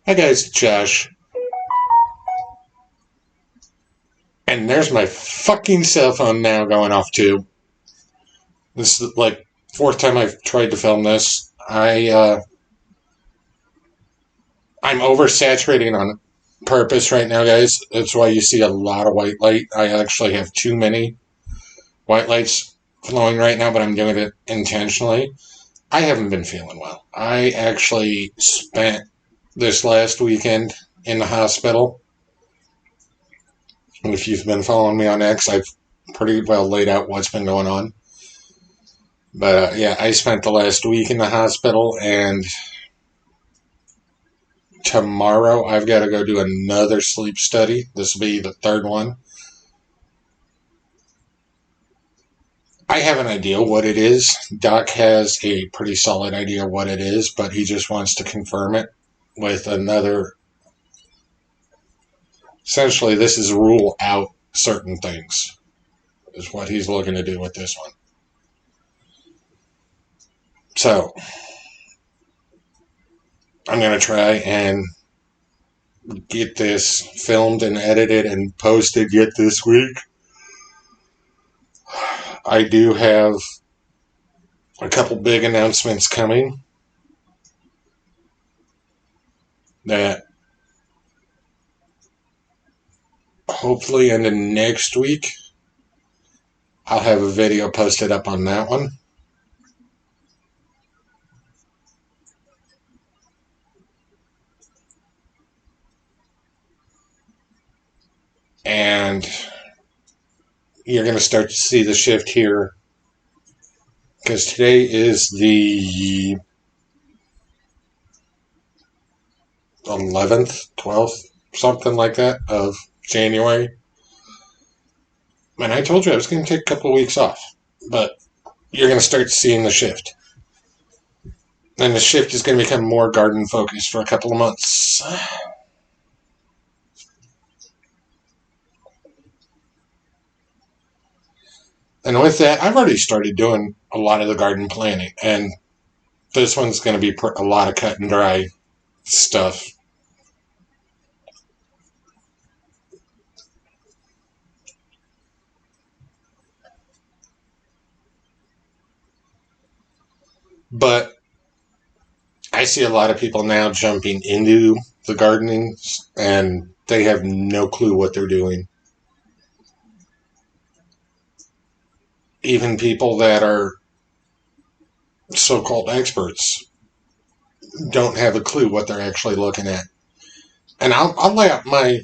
Hi guys, it's Josh. And there's my fucking cell phone now going off too. This is like fourth time I've tried to film this. I'm oversaturating on purpose right now, guys. That's why you see a lot of white light. I actually have too many white lights flowing right now, but I'm doing it intentionally. I haven't been feeling well. I actually spent this last weekend in the hospital. And if you've been following me on X, I've pretty well laid out what's been going on. But yeah, I spent the last week in the hospital, and tomorrow I've got to go do another sleep study. This will be the third one. I have an idea what it is. Doc has a pretty solid idea what it is, but he just wants to confirm it with another. Essentially, this is rule out certain things, is what he's looking to do with this one. So, I'm going to try and get this filmed and edited and posted yet this week. I do have a couple big announcements coming that hopefully in the next week I'll have a video posted up on that one. And you're going to start to see the shift here, because today is the 11th, 12th, something like that, of January. And I told you I was going to take a couple of weeks off, but you're going to start seeing the shift. And the shift is going to become more garden focused for a couple of months. And with that, I've already started doing a lot of the garden planning, and this one's going to be a lot of cut and dry stuff. But I see a lot of people now jumping into the gardening, and they have no clue what they're doing. Even people that are so-called experts don't have a clue what they're actually looking at. And I'll lay out my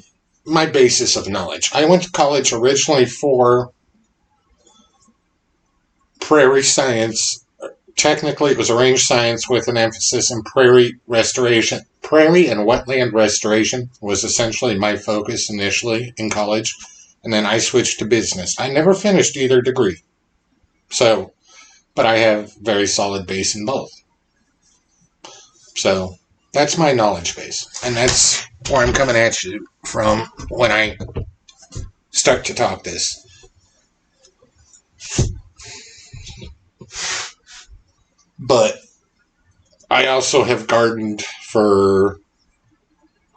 basis of knowledge. I went to college originally for prairie science. Technically, it was arranged science with an emphasis in prairie restoration. Prairie and wetland restoration was essentially my focus initially in college, and then I switched to business. I never finished either degree. So, but I have very solid base in both. So, that's my knowledge base, and that's where I'm coming at you from when I start to talk this. But I also have gardened for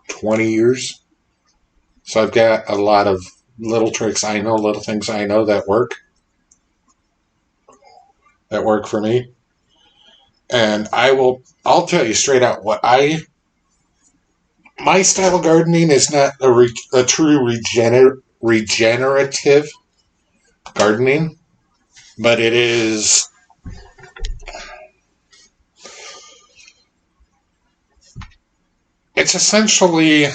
20 years. So I've got a lot of little tricks I know, little things I know that work. That work for me. And I'll tell you straight out my style of gardening is not a true regenerative gardening, but it is it's essentially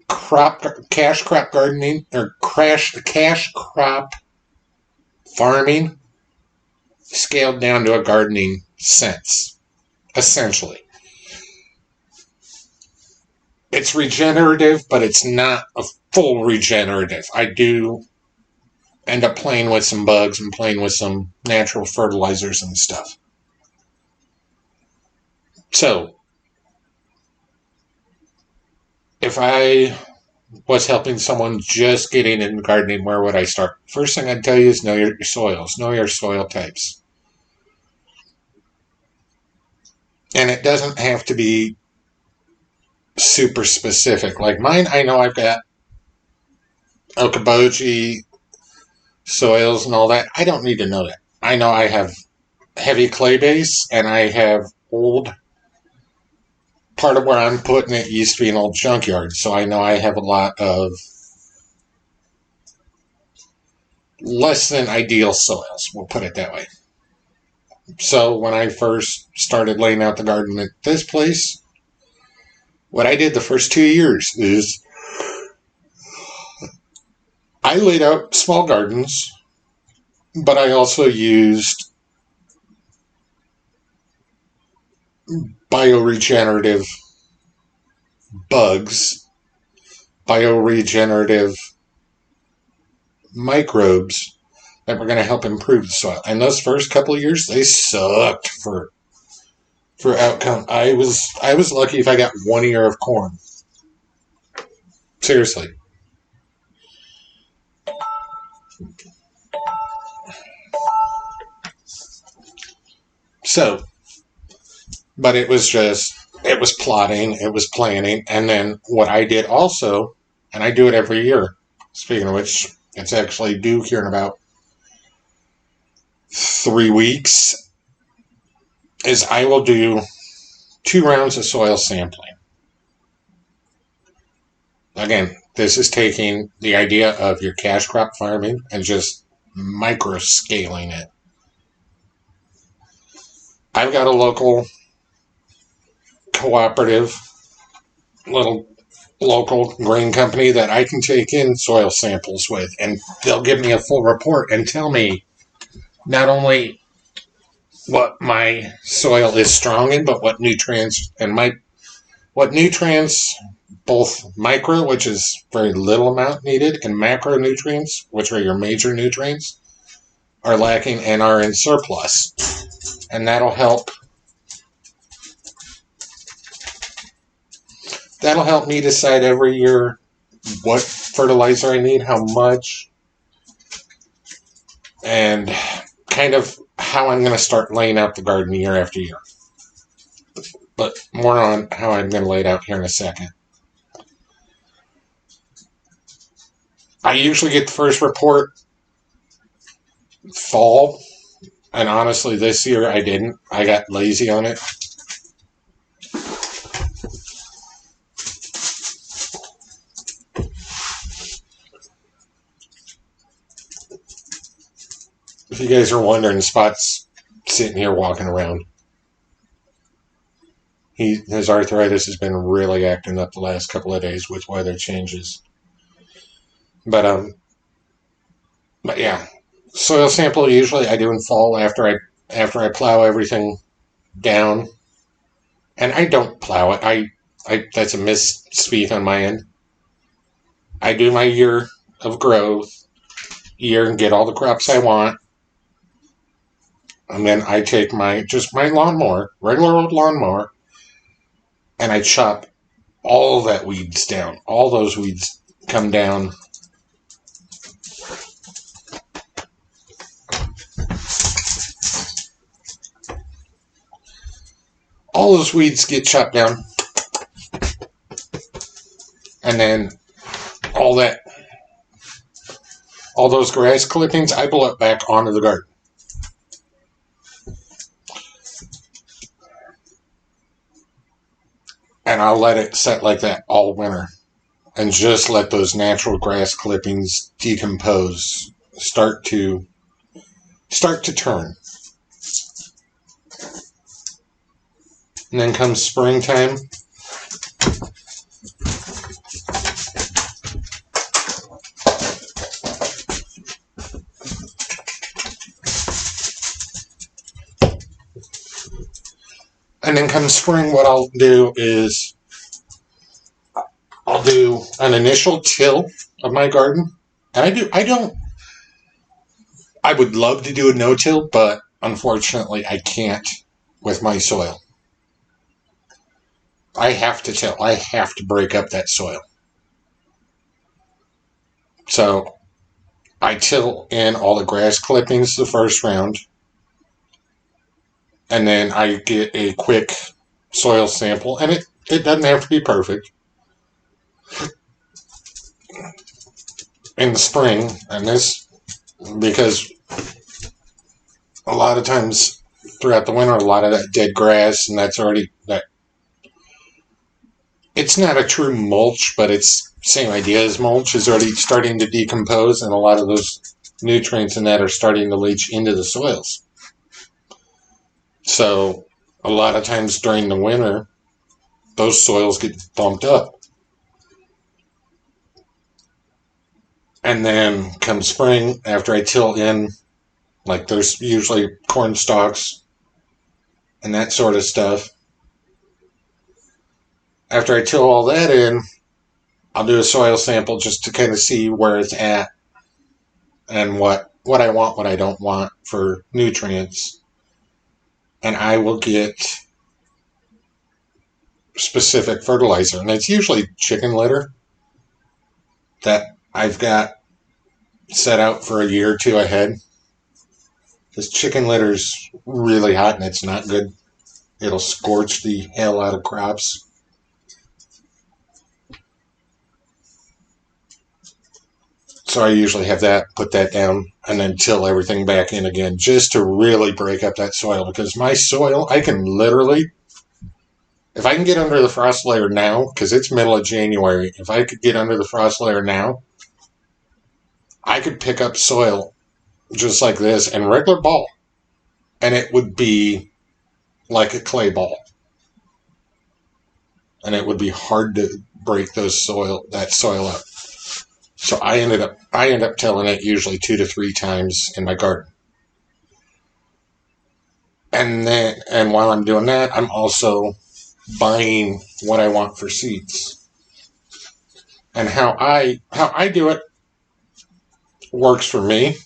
cash crop gardening, or cash crop farming scaled down to a gardening sense, essentially. It's regenerative, but it's not a full regenerative. I do end up playing with some bugs and playing with some natural fertilizers and stuff. So, if I was helping someone just getting into gardening, where would I start? First thing I'd tell you is know your soils, know your soil types. And it doesn't have to be super specific. Like mine, I know I've got Okoboji soils and all that. I don't need to know that. I know I have heavy clay base, and I have old. Part of where I'm putting it used to be an old junkyard, so I know I have a lot of less than ideal soils, we'll put it that way. So when I first started laying out the garden at this place, what I did the first 2 years is I laid out small gardens, but I also used bioregenerative bugs, bioregenerative microbes that were going to help improve the soil. And those first couple of years, they sucked for outcome. I was lucky if I got 1 ear of corn. Seriously. So, but it was plotting, it was planning, and then what I did also, and I do it every year, speaking of which, it's actually due here in about 3 weeks, is I will do 2 rounds of soil sampling. Again, this is taking the idea of your cash crop farming and just micro scaling it. I've got a local cooperative little local grain company that I can take in soil samples with, and they'll give me a full report and tell me not only what my soil is strong in, but what nutrients both micro, which is very little amount needed, and macronutrients, which are your major nutrients, are lacking and are in surplus. And that'll help me decide every year what fertilizer I need, how much, and kind of how I'm going to start laying out the garden year after year. But more on how I'm going to lay it out here in a second. I usually get the first report fall, and honestly this year I didn't. I got lazy on it. If you guys are wondering, Spot's sitting here walking around. His arthritis has been really acting up the last couple of days with weather changes. But yeah, soil sample usually I do in fall after I plow everything down, and I don't plow it. I that's a misspeak on my end. I do my year of growth, and get all the crops I want. And then I take my lawnmower, regular old lawnmower, and I chop all that weeds down. All those weeds come down. All those weeds get chopped down. And then all those grass clippings, I blow it back onto the garden. And I'll let it set like that all winter. And just let those natural grass clippings decompose, start to turn. And then comes springtime. And then come spring, what I'll do is I'll do an initial till of my garden. And I would love to do a no-till, but unfortunately I can't with my soil. I have to till. I have to break up that soil. So I till in all the grass clippings the first round. And then I get a quick soil sample. And It doesn't have to be perfect. In the spring, and this, because a lot of times throughout the winter, a lot of that dead grass, and that's already, that it's not a true mulch, but it's same idea as mulch, is already starting to decompose, and a lot of those nutrients in that are starting to leach into the soils. So a lot of times during the winter, those soils get bumped up. And then come spring, after I till in, like there's usually corn stalks and that sort of stuff. After I till all that in, I'll do a soil sample just to kind of see where it's at and what I want, what I don't want for nutrients. And I will get specific fertilizer. And it's usually chicken litter that I've got set out for a year or two ahead. This chicken litter's really hot and it's not good. It'll scorch the hell out of crops. So I usually have that, put that down, and then till everything back in again, just to really break up that soil. Because my soil, I can literally, if I can get under the frost layer now, because it's middle of January, if I could get under the frost layer now, I could pick up soil just like this and regular ball, and it would be like a clay ball. And it would be hard to break that soil up. So I end up tilling it usually 2 to 3 times in my garden. And while I'm doing that, I'm also buying what I want for seeds. And how I do it works for me,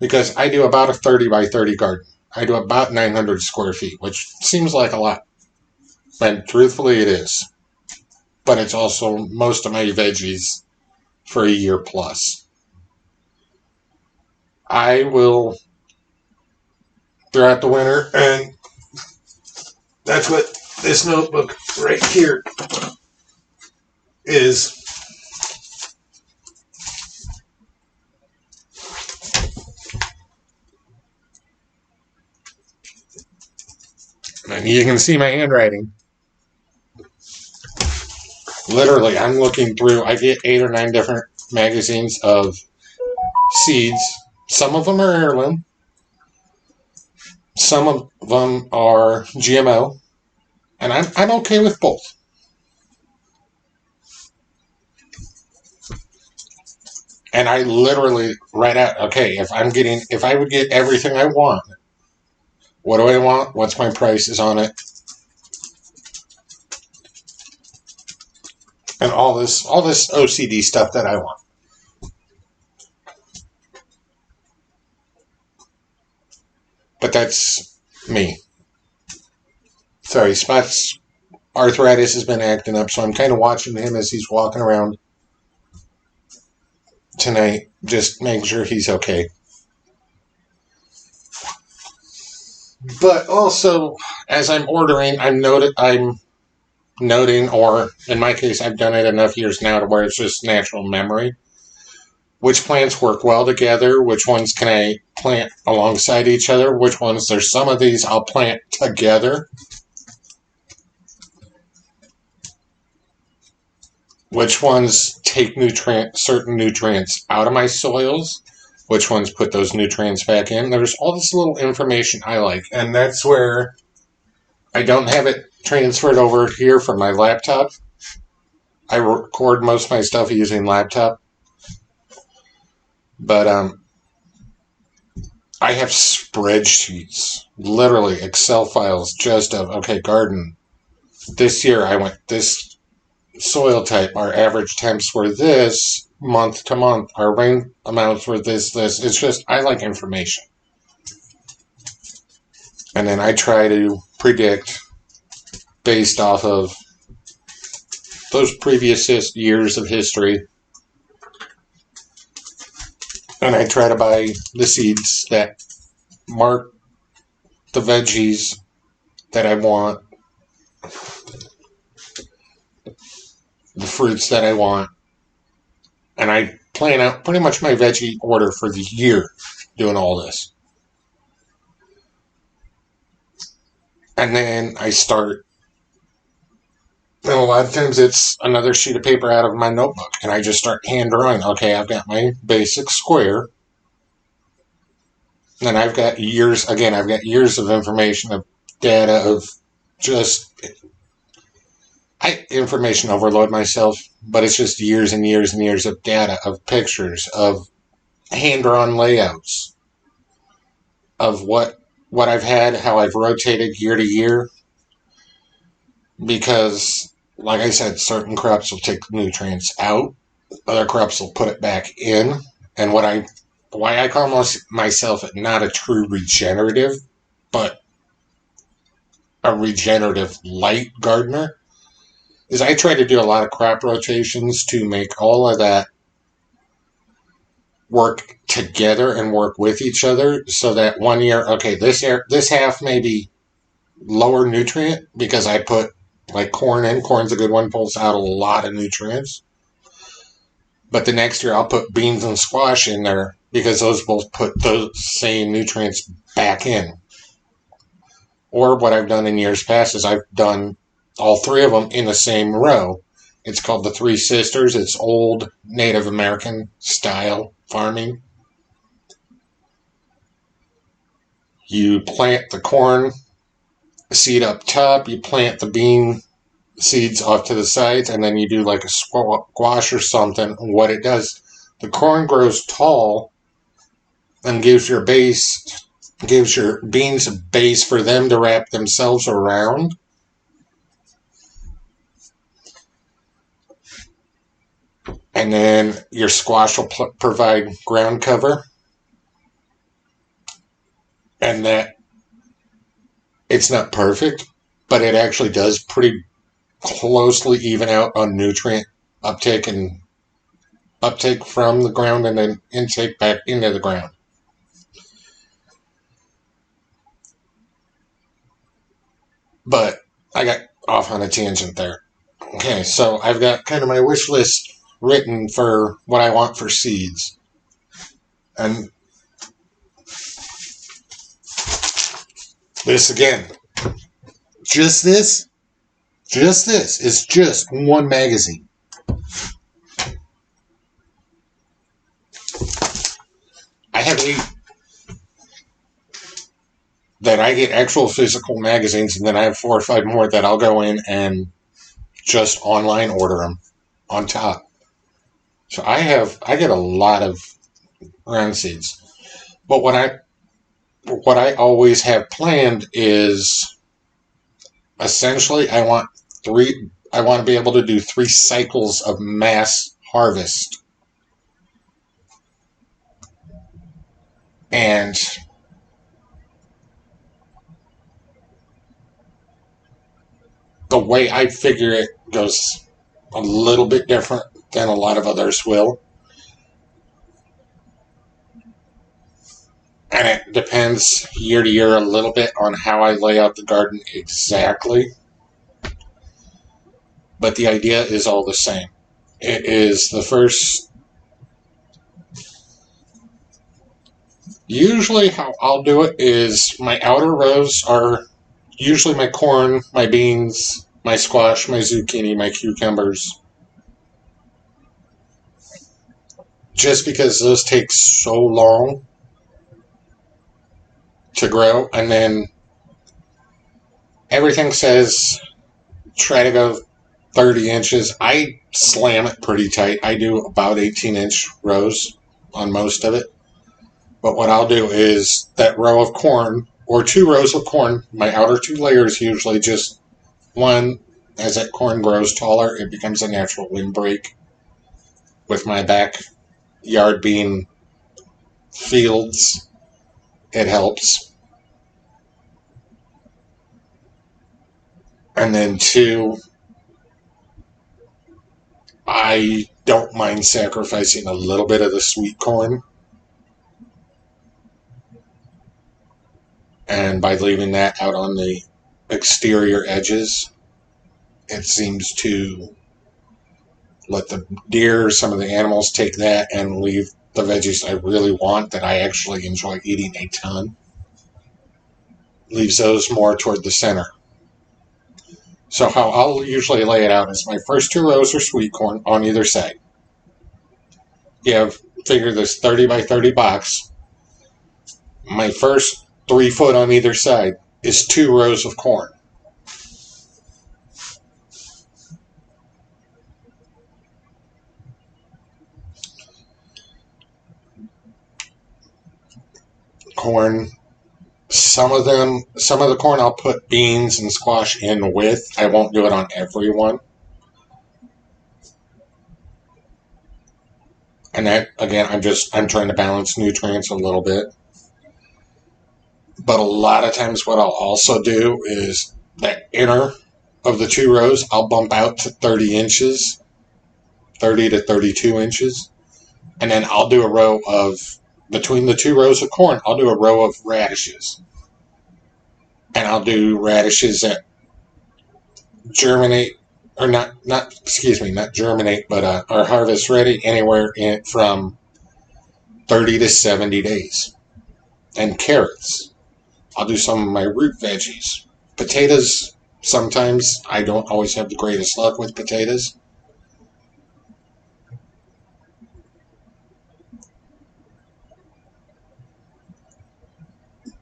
because I do about a 30 by 30 garden. I do about 900 square feet, which seems like a lot. And truthfully, it is. But it's also most of my veggies for a year plus. I will, throughout the winter, and that's what this notebook right here is. And you can see my handwriting. Literally, I'm looking through, I get 8 or 9 different magazines of seeds. Some of them are heirloom. Some of them are GMO. And I'm okay with both. And I literally write out, okay, if I would get everything I want, what do I want? What's my prices on it? And all this OCD stuff that I want. But that's me. Sorry, Spot's arthritis has been acting up, so I'm kind of watching him as he's walking around tonight, just making sure he's okay. But also, as I'm ordering, I'm noting, or in my case, I've done it enough years now to where it's just natural memory. Which plants work well together? Which ones can I plant alongside each other? Which ones, there's some of these I'll plant together. Which ones take certain nutrients out of my soils? Which ones put those nutrients back in? There's all this little information I like, and that's where I don't have it transferred over here from my laptop. I record most of my stuff using laptop. But I have spreadsheets, literally Excel files just of, okay, garden. This year I went this soil type. Our average temps were this month to month. Our rain amounts were this. It's just, I like information. And then I try to predict based off of those previous years of history. And I try to buy the seeds that mark the veggies that I want. fruits that I want. And I plan out pretty much my veggie order for the year doing all this. And then I start, and a lot of times it's another sheet of paper out of my notebook, and I just start hand drawing. Okay, I've got my basic square. And I've got years, again, I've got years of information, of data, of just, I information overload myself, but it's just years and years and years of data, of pictures, of hand-drawn layouts, of what I've had, how I've rotated year to year. Because, like I said, certain crops will take nutrients out, other crops will put it back in. And why I call myself not a true regenerative, but a regenerative light gardener, is I try to do a lot of crop rotations to make all of that work together and work with each other, so that one year, okay, this half may be lower nutrient because I put like corn in. Corn's a good one, pulls out a lot of nutrients. But the next year I'll put beans and squash in there because those both put those same nutrients back in. Or what I've done in years past is I've done all three of them in the same row. It's called the Three Sisters. It's old Native American style farming. You plant the corn seed up top, you plant the bean seeds off to the sides, and then you do like a squash or something. What it does, the corn grows tall and gives your beans a base for them to wrap themselves around. And then your squash will provide ground cover. And that, it's not perfect, but it actually does pretty closely even out on nutrient uptake from the ground and then intake back into the ground. But I got off on a tangent there. Okay, so I've got kind of my wish list written for what I want for seeds. And this again, just this is just one magazine. I have 8 that I get actual physical magazines, and then I have 4 or 5 more that I'll go in and just online order them on top. So I get a lot of ground seeds. But what I always have planned is essentially I want to be able to do 3 cycles of mass harvest. And the way I figure it goes a little bit different than a lot of others will. And it depends year to year a little bit on how I lay out the garden exactly. But the idea is all the same. It is the first. Usually how I'll do it is my outer rows are usually my corn, my beans, my squash, my zucchini, my cucumbers. Just because those take so long to grow, and then everything says try to go 30 inches. I slam it pretty tight. I do about 18-inch rows on most of it. But what I'll do is that row of corn, or 2 rows of corn, my outer 2 layers usually just one, as that corn grows taller, it becomes a natural windbreak. With my backyard being fields, it helps. And then 2, I don't mind sacrificing a little bit of the sweet corn. And by leaving that out on the exterior edges, it seems to let the deer, some of the animals take that and leave the veggies I really want that I actually enjoy eating a ton. Leaves those more toward the center. So how I'll usually lay it out is my first 2 rows are sweet corn on either side. You have, figure this 30 by 30 box. My first 3 foot on either side is 2 rows of corn. Corn. Some of the corn I'll put beans and squash in with. I won't do it on every one. And that, again, I'm trying to balance nutrients a little bit. But a lot of times what I'll also do is that inner of the 2 rows, I'll bump out to 30 inches, 30 to 32 inches. And then I'll do a row of, between the 2 rows of corn, I'll do a row of radishes. And I'll do radishes that germinate, or not germinate, but are harvest ready anywhere from 30 to 70 days. And carrots. I'll do some of my root veggies. Potatoes, sometimes I don't always have the greatest luck with potatoes.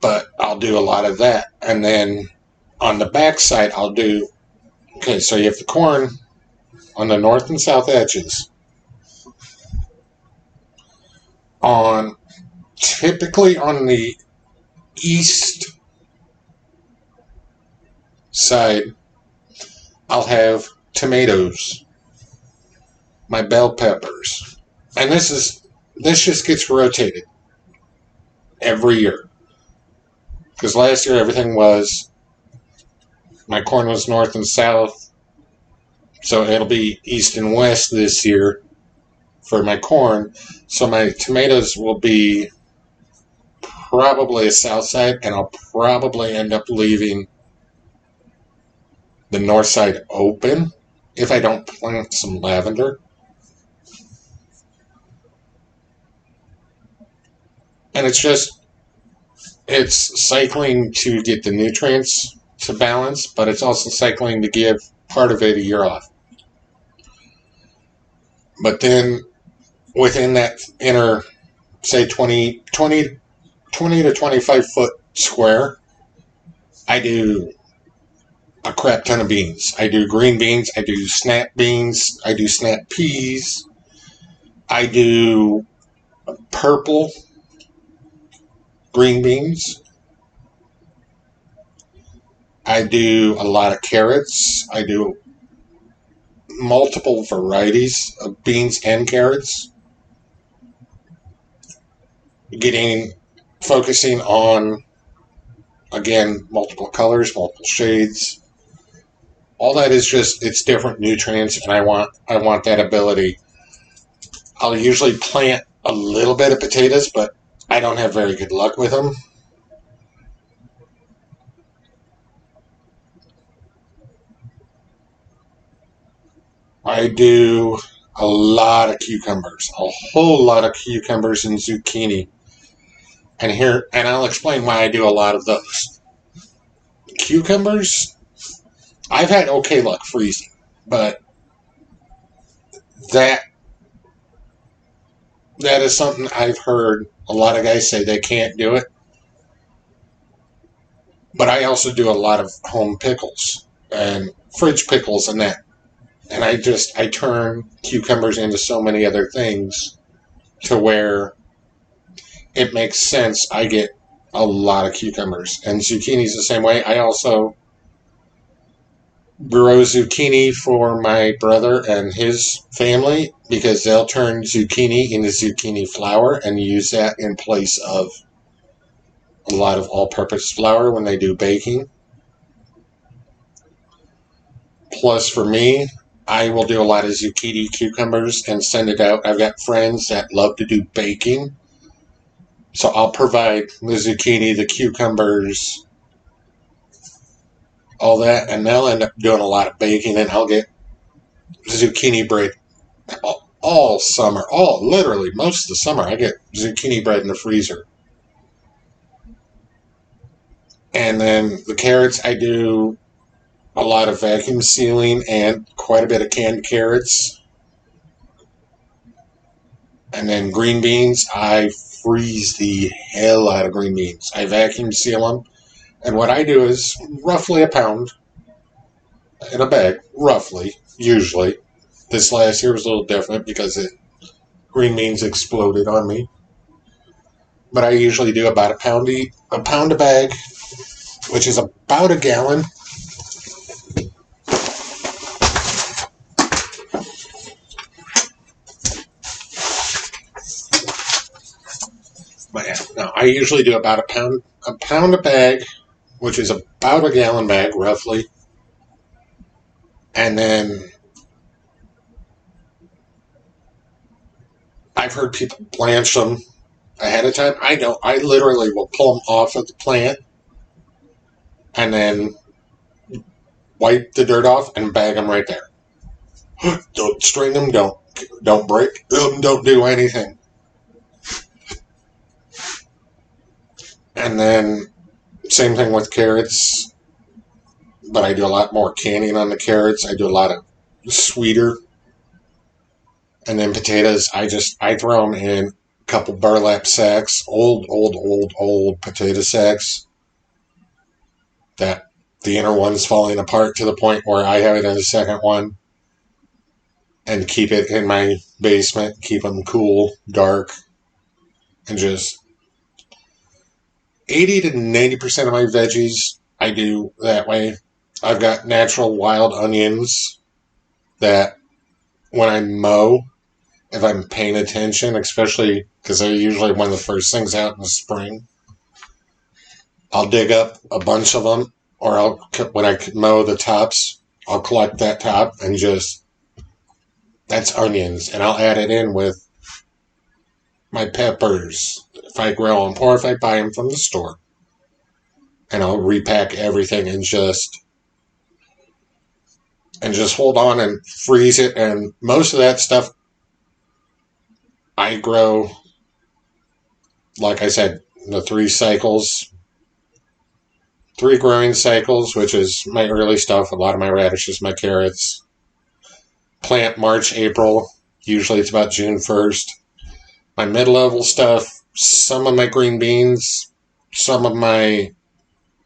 But I'll do a lot of that. And then on the back side, I'll do, okay, so you have the corn on the north and south edges. Typically on the east side, I'll have tomatoes, my bell peppers. And this just gets rotated every year. Because last year my corn was north and south, so it'll be east and west this year for my corn. So my tomatoes will be probably a south side, and I'll probably end up leaving the north side open if I don't plant some lavender. And it's cycling to get the nutrients to balance, but it's also cycling to give part of it a year off. But then within that inner, say 20 to 25 foot square, I do a crap ton of beans. I do green beans, I do snap beans, I do snap peas, I do purple green beans. I do a lot of carrots. I do multiple varieties of beans and carrots. Focusing on, again, multiple colors, multiple shades. All that is it's different nutrients, and I want that ability. I'll usually plant a little bit of potatoes, but I don't have very good luck with them. I do a lot of cucumbers, a whole lot of cucumbers and zucchini. And I'll explain why I do a lot of those. Cucumbers, I've had okay luck freezing, but that is something I've heard a lot of guys say they can't do it. But I also do a lot of home pickles and fridge pickles and that. And I turn cucumbers into so many other things to where it makes sense. I get a lot of cucumbers. And zucchini's the same way. I also grow zucchini for my brother and his family because they'll turn zucchini into zucchini flour and use that in place of a lot of all-purpose flour when they do baking. Plus, for me, I will do a lot of zucchini cucumbers and send it out. I've got friends that love to do baking. So I'll provide the zucchini, the cucumbers, all that, and they'll end up doing a lot of baking, and I'll get zucchini bread all summer, literally most of the summer, I get zucchini bread in the freezer. And then the carrots, I do a lot of vacuum sealing and quite a bit of canned carrots. And then green beans, I freeze the hell out of green beans. I vacuum seal them. And what I do is roughly a pound in a bag, roughly, usually. This last year was a little different because green beans exploded on me. But I usually do about a pound a bag, which is about a gallon. But yeah, no, I usually do about a pound a bag, which is about a gallon bag, roughly. And then I've heard people blanch them ahead of time. I don't. I literally will pull them off of the plant and then wipe the dirt off and bag them right there. Don't string them. Don't break them. Don't do anything. And then same thing with carrots, but I do a lot more canning on the carrots. I do a lot of sweeter. And then potatoes, I throw them in a couple burlap sacks, old potato sacks that the inner one's falling apart to the point where I have it as a second one, and keep it in my basement, keep them cool, dark, and just 80 to 90% of my veggies I do that way. I've got natural wild onions that when I mow, if I'm paying attention, especially because they're usually one of the first things out in the spring, I'll dig up a bunch of them, or when I mow the tops, I'll collect that top and that's onions, and I'll add it in with my peppers if I grow them, or if I buy them from the store. And I'll repack everything and just hold on and freeze it. And most of that stuff I grow, like I said, the 3 growing cycles, which is my early stuff, a lot of my radishes, my carrots. Plant March, April, usually it's about June 1st. My mid-level stuff, some of my green beans, some of my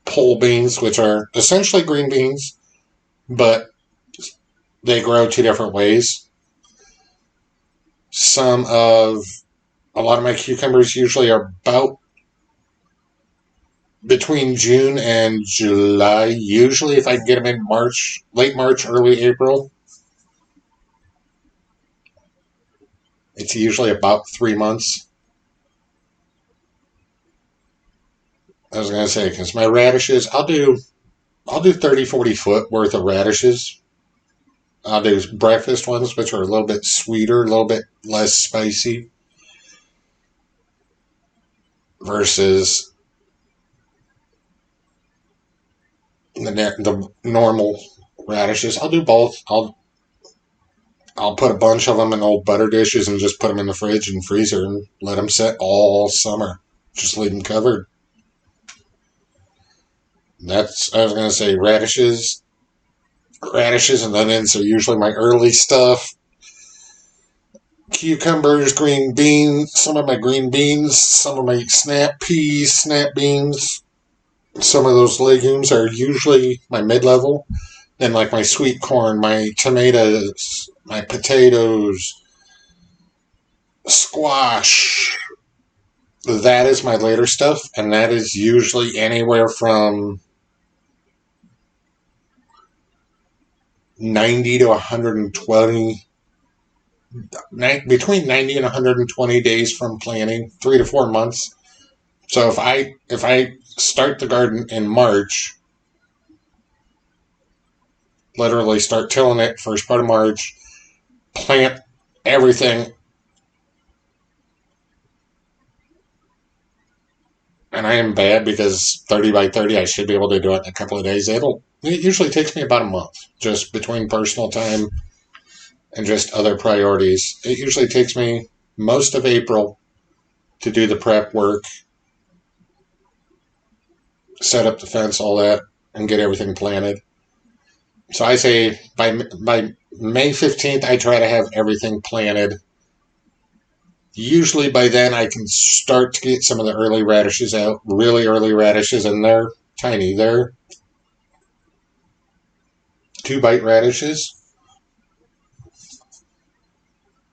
pole beans, which are essentially green beans, but they grow 2 different ways. A lot of my cucumbers usually are about between June and July. Usually if I get them in March, late March, early April, it's usually about 3 months. I was going to say, because my radishes, I'll do 30, 40 foot worth of radishes. I'll do breakfast ones, which are a little bit sweeter, a little bit less spicy, versus the normal radishes. I'll do both. I'll put a bunch of them in old butter dishes and just put them in the fridge and freezer and let them sit all summer. Just leave them covered. I was going to say radishes and onions are usually my early stuff. Cucumbers, green beans, some of my green beans, some of my snap peas, snap beans. Some of those legumes are usually my mid-level. Then like my sweet corn, my tomatoes, my potatoes, squash. That is my later stuff, and that is usually anywhere from 90 to 120, between 90 and 120 days from planting, 3 to 4 months. So if I start the garden in March, literally start tilling it first part of March, plant everything, and I am bad because 30 by 30, I should be able to do it in a couple of days. It usually takes me about a month, just between personal time and just other priorities. It usually takes me most of April to do the prep work, set up the fence, all that, and get everything planted. So I say by May 15th, I try to have everything planted. Usually by then I can start to get some of the early radishes out, really early radishes, and they're tiny. They're 2-bite radishes.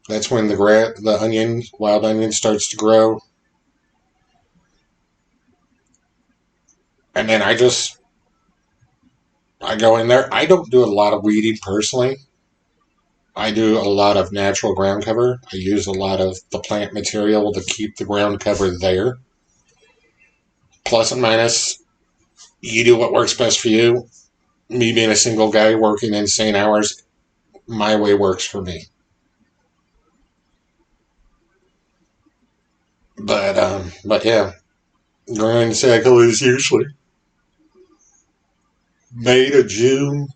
That's when the onion, wild onion, starts to grow. And then I go in there. I don't do a lot of weeding personally. I do a lot of natural ground cover. I use a lot of the plant material to keep the ground cover there. Plus and minus, you do what works best for you. Me being a single guy working insane hours, my way works for me. But yeah, grind cycle is usually May to June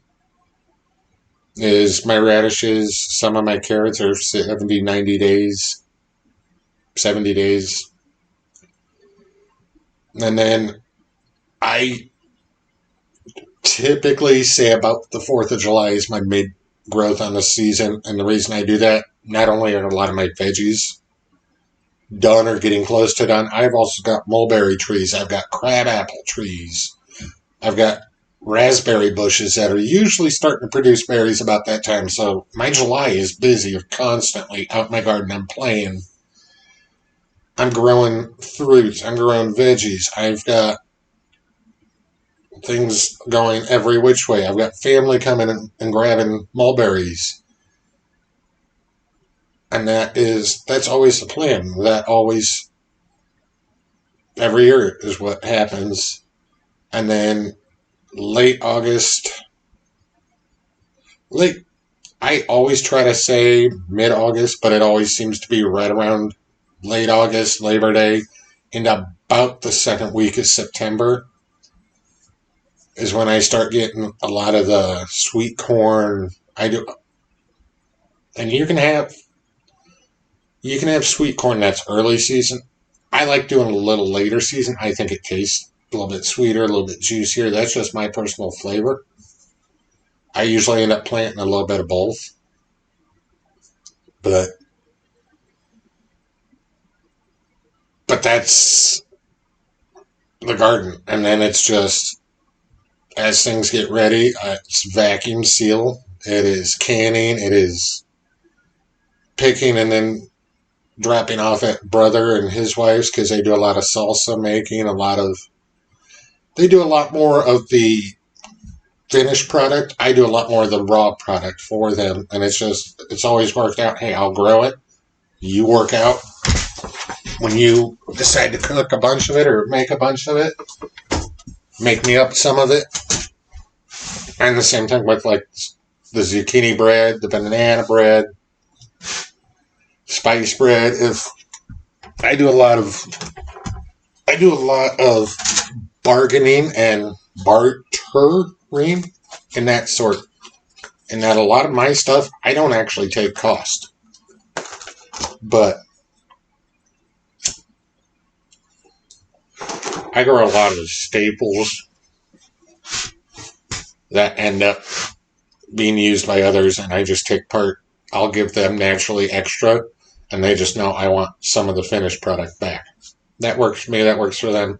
is my radishes. Some of my carrots are 70, 90 days, 70 days. And then I typically say about the 4th of July is my mid growth on the season. And the reason I do that, not only are a lot of my veggies done or getting close to done, I've also got mulberry trees. I've got crabapple trees. I've got raspberry bushes that are usually starting to produce berries about that time. So my July is busy constantly out in my garden. I'm playing. I'm growing fruits. I'm growing veggies. I've got things going every which way. I've got family coming and grabbing mulberries. And that's always the plan. That always, every year is what happens. And then late August, I always try to say mid-August, but it always seems to be right around late August, Labor Day, and about the second week of September is when I start getting a lot of the sweet corn. And you can have sweet corn that's early season. I like doing a little later season. I think it tastes a little bit sweeter, a little bit juicier. That's just my personal flavor. I usually end up planting a little bit of both. But that's the garden. And then it's just, as things get ready, it's vacuum seal. It is canning. It is picking and then dropping off at brother and his wife's because they do a lot of salsa making, they do a lot more of the finished product. I do a lot more of the raw product for them. And it's always worked out. Hey, I'll grow it. You work out. When you decide to cook a bunch of it or make a bunch of it, make me up some of it. And the same thing with like the zucchini bread, the banana bread, spice bread. I do a lot of bargaining and bartering in that sort. And that a lot of my stuff, I don't actually take cost. But I grow a lot of the staples that end up being used by others, and I just take part. I'll give them naturally extra, and they just know I want some of the finished product back. That works for me. That works for them.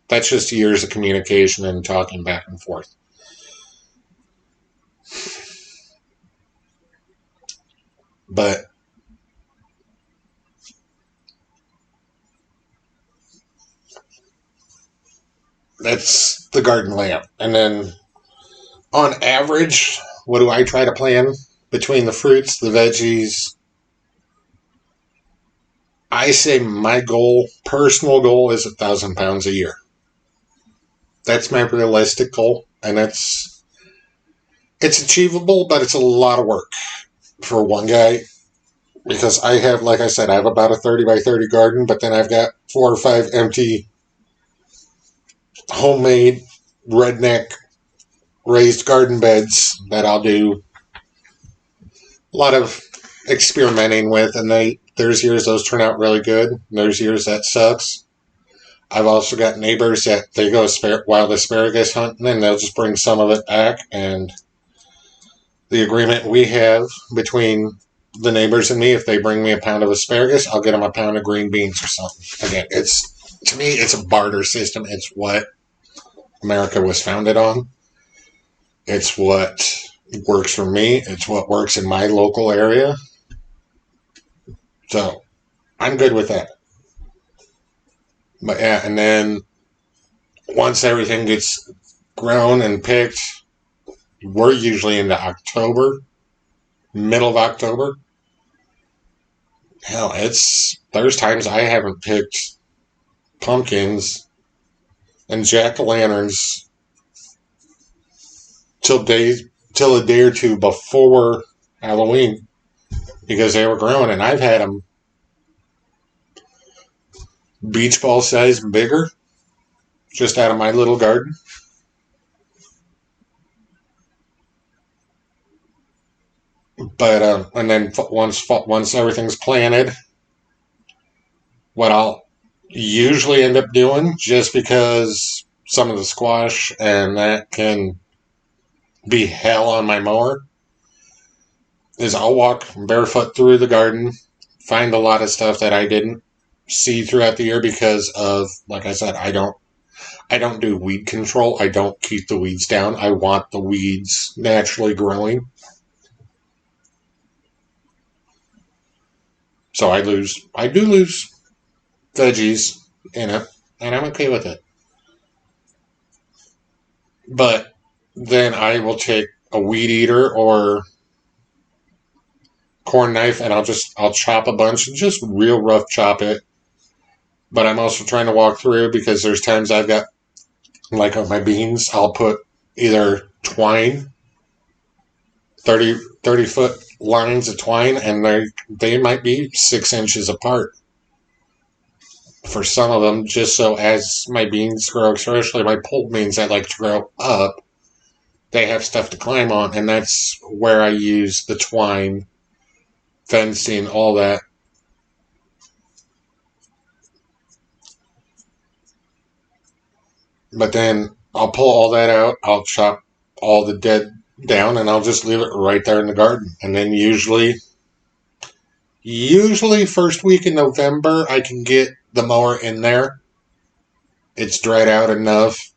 That's just years of communication and talking back and forth. But that's the garden layout. And then on average, what do I try to plan between the fruits, the veggies? I say my personal goal is 1,000 pounds a year. That's my realistic goal. And it's achievable, but it's a lot of work for one guy. Because I have, like I said, I have about a 30 by 30 garden, but then I've got 4 or 5 empty homemade redneck raised garden beds that I'll do a lot of experimenting with, and there's years those turn out really good. There's years that sucks. I've also got neighbors that they go wild asparagus hunting, and they'll just bring some of it back. And the agreement we have between the neighbors and me, if they bring me a pound of asparagus, I'll get them a pound of green beans or something. Again, to me, it's a barter system. It's what America was founded on. It's what works for me. It's what works in my local area. So I'm good with that. But yeah, and then once everything gets grown and picked, we're usually into October, middle of October. Hell, there's times I haven't picked pumpkins and jack-o'-lanterns till a day or two before Halloween because they were growing, and I've had them beach ball size and bigger just out of my little garden. But and then once everything's planted, what I'll usually end up doing, just because some of the squash and that can be hell on my mower, is I'll walk barefoot through the garden, find a lot of stuff that I didn't see throughout the year because of, like I said, I don't do weed control. I don't keep the weeds down. I want the weeds naturally growing. So I do lose veggies in it, and I'm okay with it. But then I will take a weed eater or corn knife, and I'll chop a bunch and just real rough chop it. But I'm also trying to walk through because there's times I've got, like on my beans, I'll put either twine, 30 foot lines of twine, and they might be 6 inches apart for some of them, just so as my beans grow, especially my pulled beans that like to grow up, they have stuff to climb on, and that's where I use the twine, fencing, all that. But then I'll pull all that out, I'll chop all the dead down, and I'll just leave it right there in the garden. And then usually first week in November, I can get the mower in there. It's dried out enough.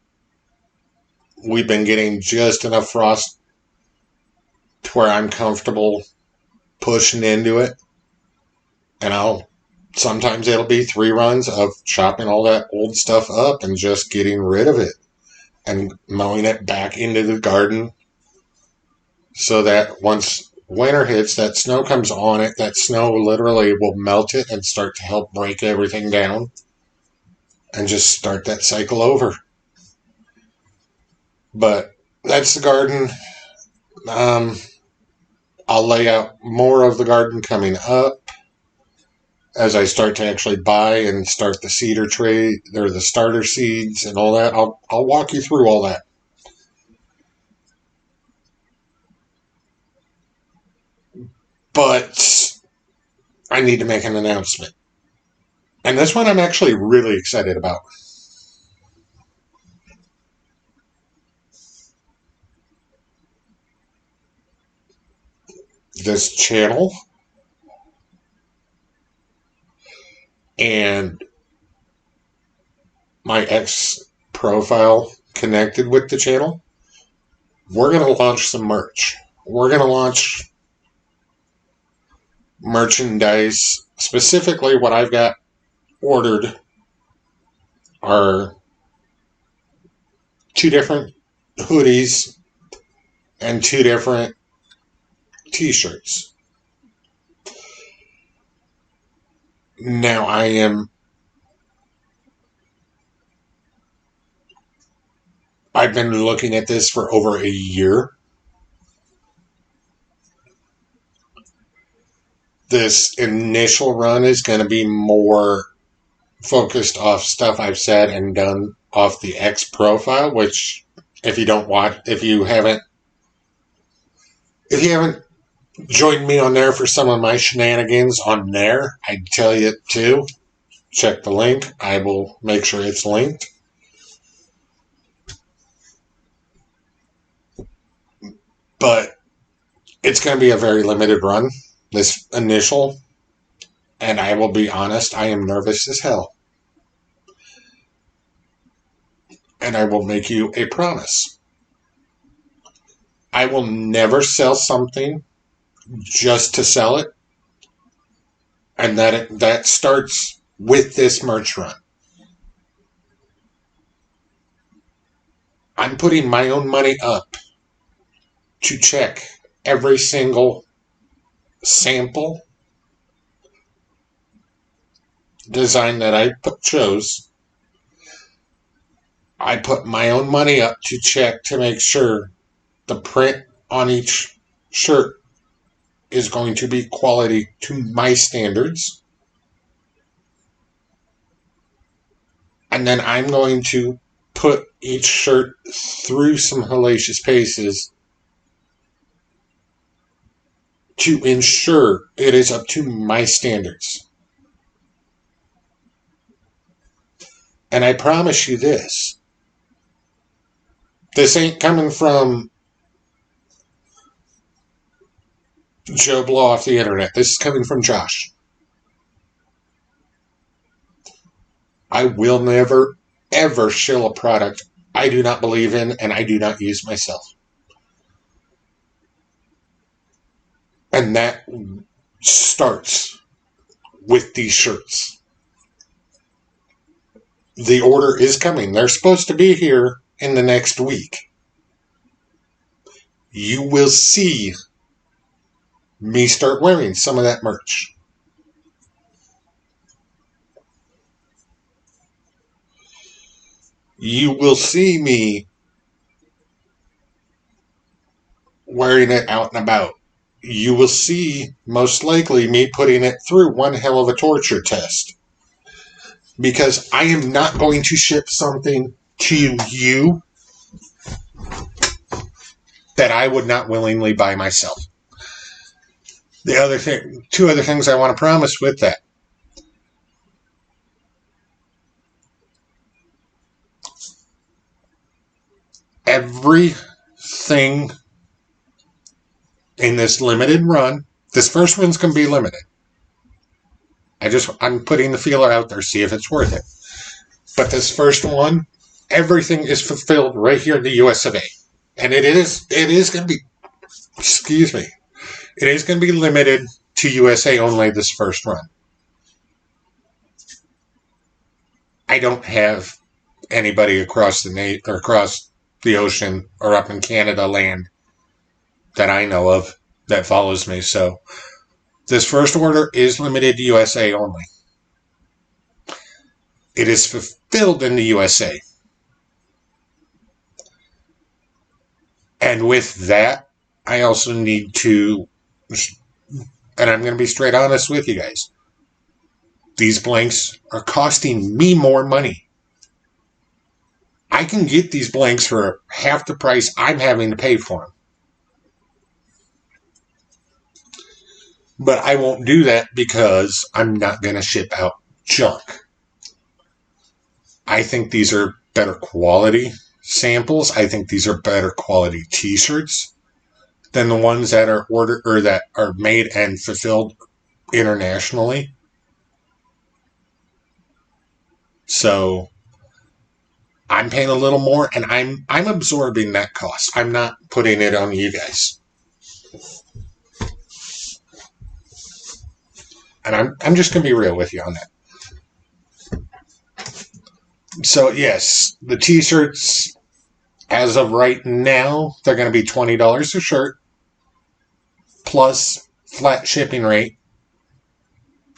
We've been getting just enough frost to where I'm comfortable pushing into it. And sometimes it'll be 3 runs of chopping all that old stuff up and just getting rid of it and mowing it back into the garden so that once winter hits, that snow comes on it, that snow literally will melt it and start to help break everything down and just start that cycle over. But that's the garden. I'll lay out more of the garden coming up as I start to actually buy and start the cedar tray, or the starter seeds and all that. I'll walk you through all that. But I need to make an announcement. And this one I'm actually really excited about. This channel and my ex profile connected with the channel, we're going to launch some merch. We're going to launch merchandise. Specifically, what I've got ordered are 2 different hoodies and 2 different t-shirts. Now I've been looking at this for over a year. This initial run is going to be more focused off stuff I've said and done off the X profile, which if you haven't join me on there for some of my shenanigans on there. I'd tell you too. Check the link. I will make sure it's linked. But it's going to be a very limited run, this initial. And I will be honest, I am nervous as hell. And I will make you a promise. I will never sell something just to sell it. And that starts with this merch run. I'm putting my own money up to check every single sample design that I chose. I put my own money up to check to make sure the print on each shirt is going to be quality to my standards. And then I'm going to put each shirt through some hellacious paces to ensure it is up to my standards. And I promise you this ain't coming from Joe Blow off the internet. This is coming from Josh. I will never, ever shill a product I do not believe in and I do not use myself. And that starts with these shirts. The order is coming. They're supposed to be here in the next week. You will see me start wearing some of that merch. You will see me wearing it out and about. You will see, most likely, me putting it through one hell of a torture test. Because I am not going to ship something to you that I would not willingly buy myself. Two other things I want to promise with that. Everything in this limited run, this first one's going to be limited. I'm putting the feeler out there, see if it's worth it. But this first one, everything is fulfilled right here in the US of A. And it is going to be, it is going to be limited to USA only this first run. I don't have anybody across the ocean or up in Canada land that I know of that follows me. So this first order is limited to USA only. It is fulfilled in the USA. And with that, I also need to, and I'm going to be straight honest with you guys, these blanks are costing me more money. I can get these blanks for half the price I'm having to pay for them. But I won't do that because I'm not going to ship out junk. I think these are better quality samples. I think these are better quality t-shirts than the ones that are ordered or that are made and fulfilled internationally. So I'm paying a little more and I'm absorbing that cost. I'm not putting it on you guys. And I'm just going to be real with you on that. So, yes, the t-shirts, as of right now, they're going to be $20 a shirt, plus flat shipping rate.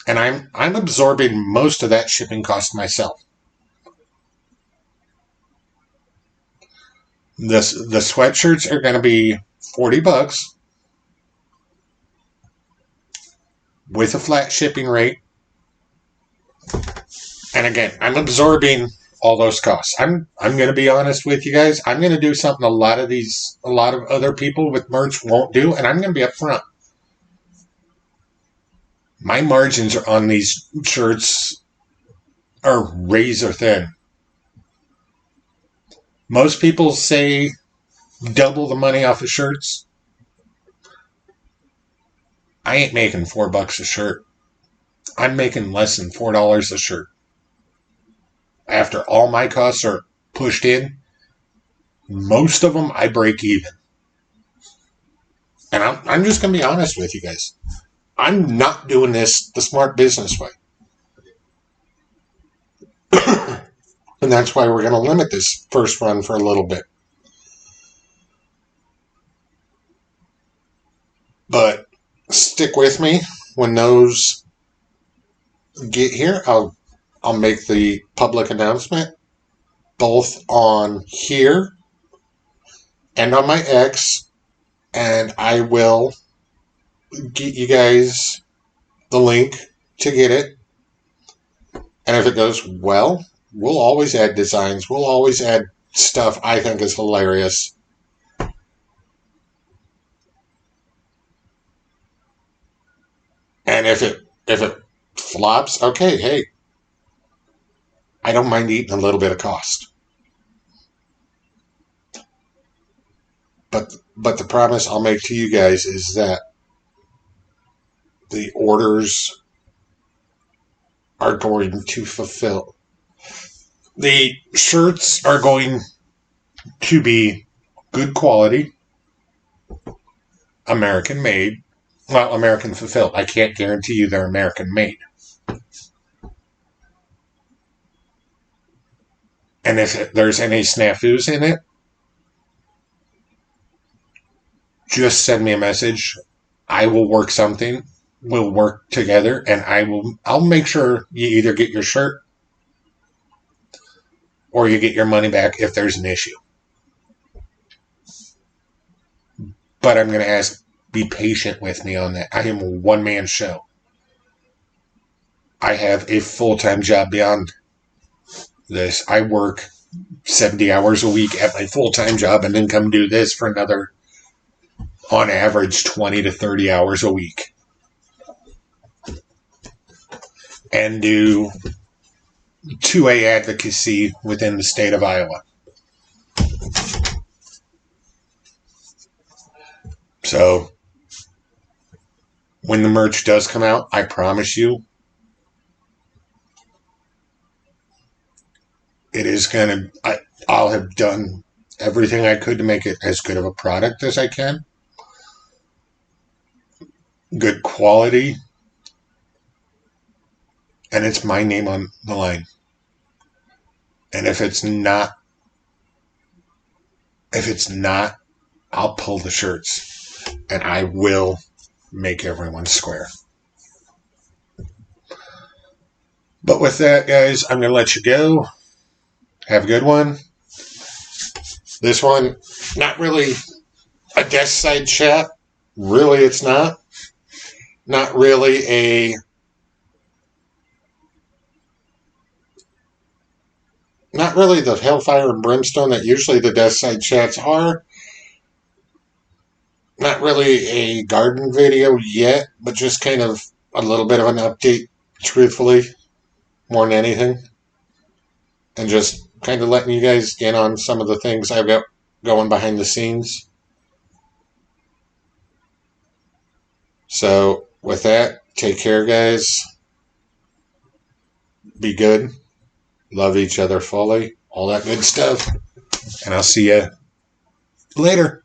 And I'm absorbing most of that shipping cost myself. The sweatshirts are going to be $40 with a flat shipping rate. And again, I'm absorbing all those costs. I'm going to be honest with you guys. I'm going to do something a lot of other people with merch won't do, and I'm going to be upfront. My margins on these shirts are razor thin. Most people say double the money off of shirts. I ain't making $4 a shirt. I'm making less than $4 a shirt. After all my costs are pushed in, most of them I break even. And I'm just going to be honest with you guys. I'm not doing this the smart business way. And that's why we're going to limit this first run for a little bit. But stick with me. When those get here, I'll make the public announcement both on here and on my X, and I will get you guys the link to get it. And if it goes well, we'll always add designs. We'll always add stuff I think is hilarious. And if it flops, okay, hey, I don't mind eating a little bit of cost. But the promise I'll make to you guys is that the orders are going to fulfill. The shirts are going to be good quality, American made, well, American fulfilled. I can't guarantee you they're American made. And if there's any snafus in it, just send me a message. I will work something. We'll work together, and I'll make sure you either get your shirt or you get your money back if there's an issue. But I'm going to ask, be patient with me on that. I am a one-man show. I have a full-time job beyond this. I work 70 hours a week at my full-time job and then come do this for another, on average, 20 to 30 hours a week. And do 2A advocacy within the state of Iowa. So, when the merch does come out, I promise you, it is going to, I'll have done everything I could to make it as good of a product as I can. Good quality. And it's my name on the line. And if it's not, I'll pull the shirts. And I will make everyone square. But with that, guys, I'm going to let you go. Have a good one. This one, not really a desk side chat. Really, it's not. Not really the hellfire and brimstone that usually the desk side chats are. Not really a garden video yet, but just kind of a little bit of an update, truthfully, more than anything. And just kind of letting you guys in on some of the things I've got going behind the scenes. So, with that, take care, guys. Be good. Love each other fully. All that good stuff. And I'll see you later.